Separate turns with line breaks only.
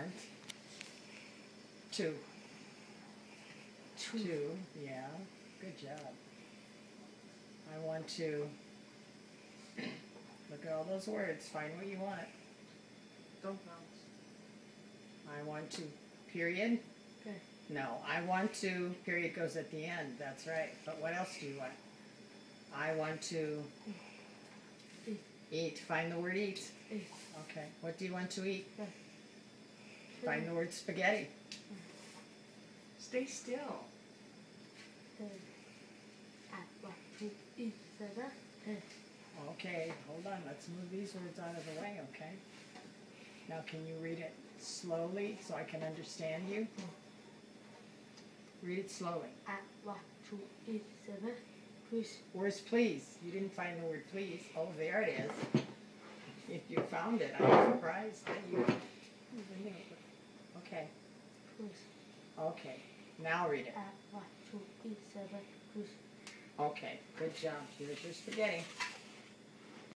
want to. Two, yeah, good job. I want to, look at all those words, find what you want.
Don't bounce.
I want to, period?
Okay.
No, I want to, period goes at the end, that's right. But what else do you want? I want to eat, find the word eat.
Eat.
Okay, what do you want to eat?
Okay.
Find the word spaghetti.
Stay still.
I want to eat salad.
Okay, hold on, let's move these words out of the way, okay? Now can you read it slowly so I can understand you? Read it slowly.
I want to eat salad. Please.
Where's please? You didn't find the word please. Oh, there it is. If you found it, I'm surprised that you reading it. Okay,
Please.
okay. Now read it.
I want to eat salad. Please.
Okay, good job. Here's your spaghetti.